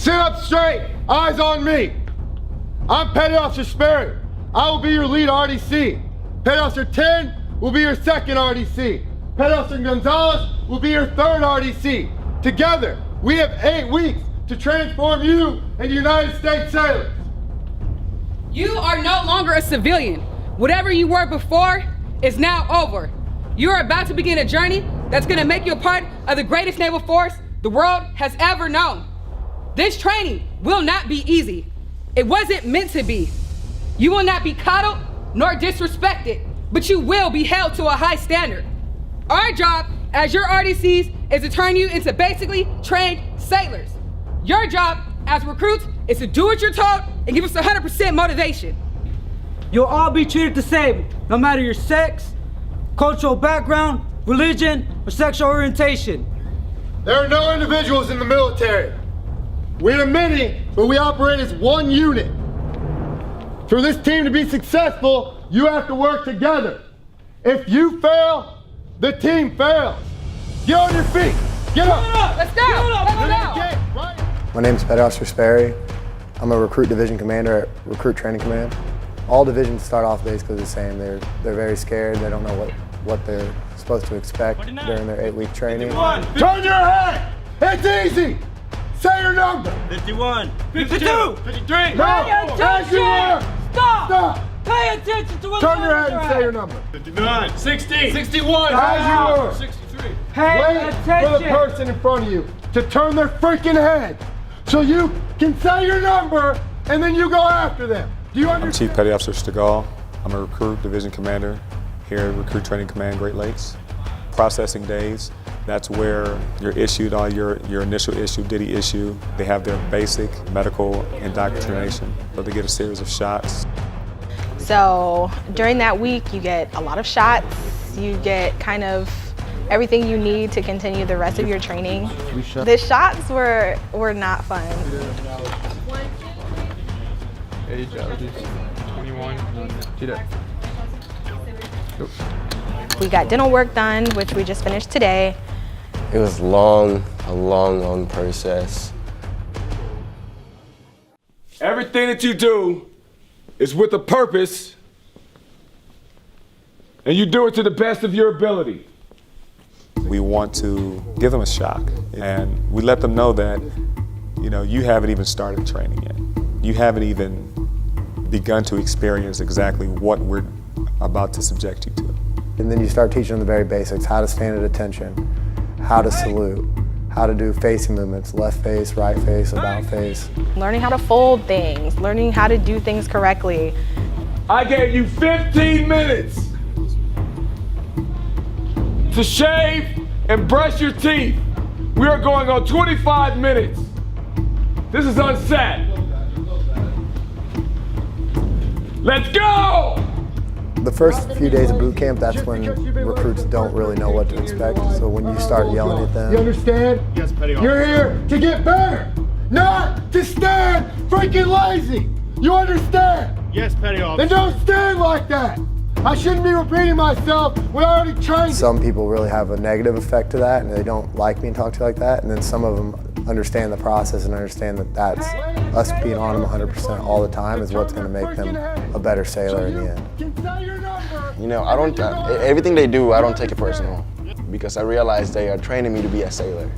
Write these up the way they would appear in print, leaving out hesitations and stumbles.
Sit up straight, eyes on me. I'm Petty Officer Sperry. I will be your lead RDC. Petty Officer 10 will be your second RDC. Petty Officer Gonzalez will be your third RDC. Together, we have 8 weeks to transform you into United States sailors. You are no longer a civilian. Whatever you were before is now over. You are about to begin a journey that's gonna make you a part of the greatest naval force the world has ever known. This training will not be easy. It wasn't meant to be. You will not be coddled nor disrespected, but you will be held to a high standard. Our job as your RDCs is to turn you into basically trained sailors. Your job as recruits is to do what you're told and give us 100% motivation. You'll all be treated the same, no matter your sex, cultural background, religion, or sexual orientation. There are no individuals in the military. We're many, but we operate as one unit. For this team to be successful, you have to work together. If you fail, the team fails. Get on your feet. Get up. Let's go. Let's go. My name is Petty Officer Sperry. I'm a recruit division commander at Recruit Training Command. All divisions start off basically the same. They're very scared. They don't know what they're supposed to expect during their 8-week training. Turn your head. It's easy. Say your number. 51. 52. 53. No. As you were. Stop. Pay attention to what Turn your head and say your number. 59. 60. 61. As you were. 63. Pay Wait attention. for the person in front of you to turn their freaking head so you can say your number and then you go after them. Do you understand? I'm Chief Petty Officer Stegall. I'm a recruit division commander here at Recruit Training Command Great Lakes. Processing days, that's where you're issued all your initial issue, DITY issue. They have their basic medical indoctrination, so they get a series of shots. So during that week, you get a lot of shots. You get kind of everything you need to continue the rest of your training. The shots were not fun. Age averages 21. We got dental work done, which we just finished today. It was long process. Everything that you do is with a purpose, and you do it to the best of your ability. We want to give them a shock, and we let them know that, you haven't even started training yet. You haven't even begun to experience exactly what we're about to subject you to. And then you start teaching them the very basics, how to stand at attention, how to salute, how to do facing movements, left face, right face, about face. Learning how to fold things, learning how to do things correctly. I gave you 15 minutes to shave and brush your teeth. We are going on 25 minutes. This is unset. Let's go! The first few days of boot camp, that's when recruits don't really know what to expect. So when you start yelling at them. You understand? Yes, Petty Officer. You're here to get better, not to stand freaking lazy. You understand? Yes, Petty Officer. Then don't stand like that. I shouldn't be repeating myself when I already trained. Some people really have a negative effect to that and they don't like me and talk to you like that. And then some of them understand the process and understand that that's us being on them 100% all the time is what's going to make them a better sailor in the end. I don't, everything they do, I don't take it personal because I realize they are training me to be a sailor.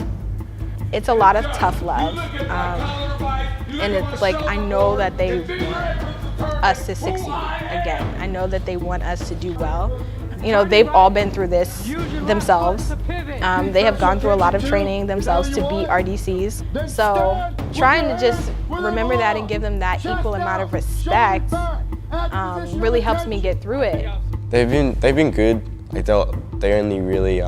It's a lot of tough love. And it's like, I know that they want us to succeed again. I know that they want us to do well. They've all been through this themselves. They have gone through a lot of training themselves to be RDCs. So trying to just remember that and give them that equal amount of respect really helps me get through it. They've been good. Like they only really,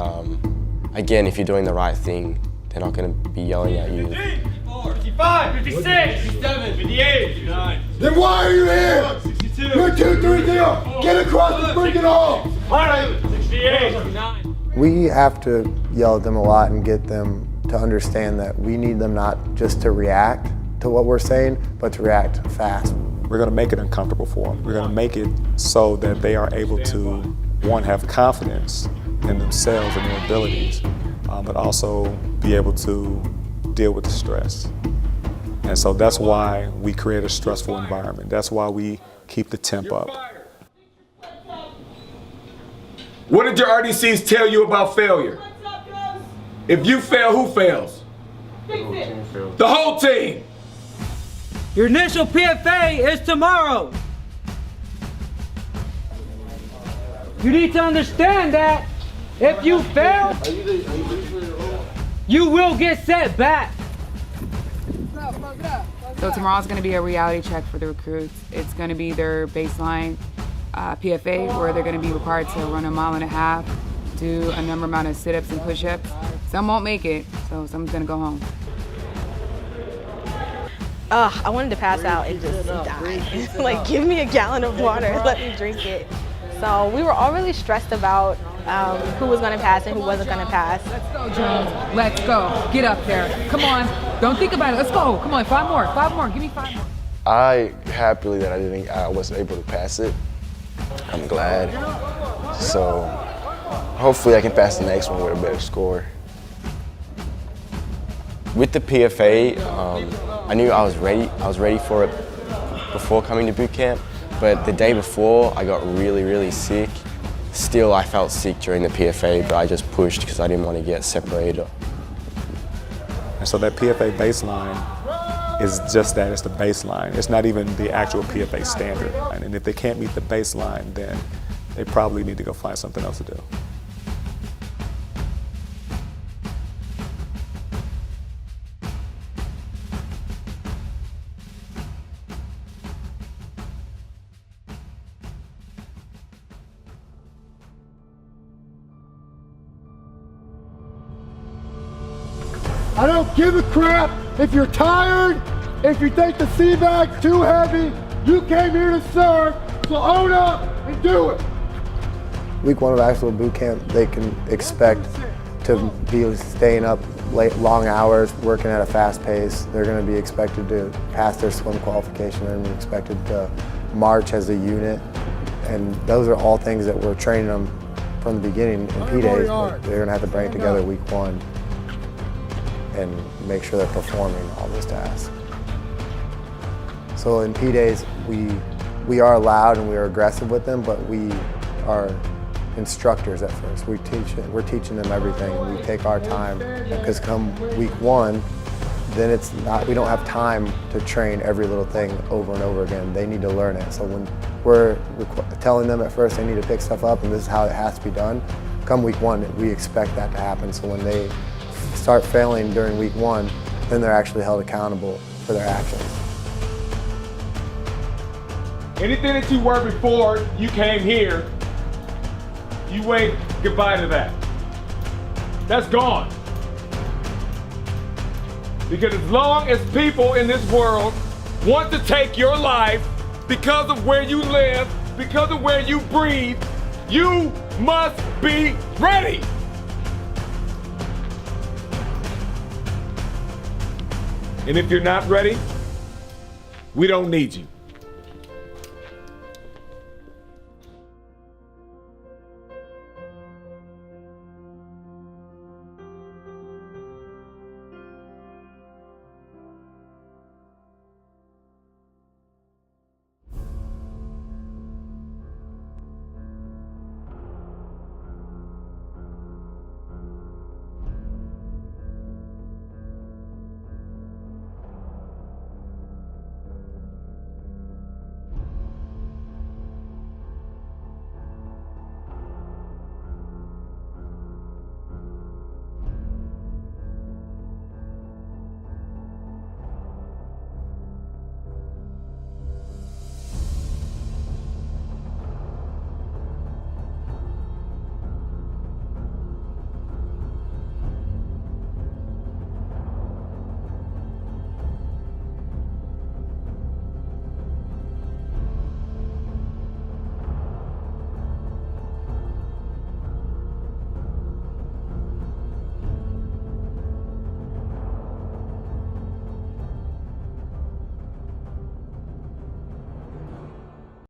again, if you're doing the right thing, they're not going to be yelling at you. 55, 56, 57, 58, 59. Then why are you here? 62. You're 2-3-0. Get across the freaking hall. 68, 69. We have to yell at them a lot and get them to understand that we need them not just to react to what we're saying, but to react fast. We're going to make it uncomfortable for them. We're going to make it so that they are able to, one, have confidence in themselves and their abilities, but also be able to deal with the stress. And so that's why we create a stressful environment. That's why we keep the temp up. What did your RDCs tell you about failure? If you fail, who fails? The whole team. Your initial PFA is tomorrow. You need to understand that if you fail, you will get set back. So tomorrow's going to be a reality check for the recruits. It's going to be their baseline PFA, where they're going to be required to run 1.5 miles, do a number amount of sit-ups and push-ups. Some won't make it, so someone's going to go home. I wanted to pass out and just die. Like, give me a gallon of water, let me drink it. So we were all really stressed about who was going to pass and who wasn't going to pass. Let's go, Jones. Let's go. Get up there. Come on. Don't think about it. Let's go. Come on, 5 more. 5 more. Give me 5 more. I happily that I wasn't able to pass it. I'm glad. So hopefully I can pass the next one with a better score. With the PFA, I knew I was ready. I was ready for it before coming to boot camp, but the day before I got really, really sick. Still, I felt sick during the PFA, but I just pushed because I didn't want to get separated. And so that PFA baseline is just that, it's the baseline. It's not even the actual PFA standard. And if they can't meet the baseline, then they probably need to go find something else to do. I don't give a crap if you're tired, if you think the sea bag's too heavy. You came here to serve, so own up and do it. Week 1 of actual boot camp, they can expect to be staying up late, long hours, working at a fast pace. They're going to be expected to pass their swim qualification. They're going to be expected to march as a unit. And those are all things that we're training them from the beginning in P-Days. They're going to have to bring it together week 1 and make sure they're performing all those tasks. So in P-Days, we are loud and we are aggressive with them, but we are instructors at first. We're teaching them everything, and we take our time, because come week 1, then it's not, we don't have time to train every little thing over and over again. They need to learn it. So when we're telling them at first they need to pick stuff up and this is how it has to be done, come week 1, we expect that to happen. So when they start failing during week 1, then they're actually held accountable for their actions. Anything that you were before you came here, you wave goodbye to that. That's gone. Because as long as people in this world want to take your life because of where you live, because of where you breathe, you must be ready. And if you're not ready, we don't need you.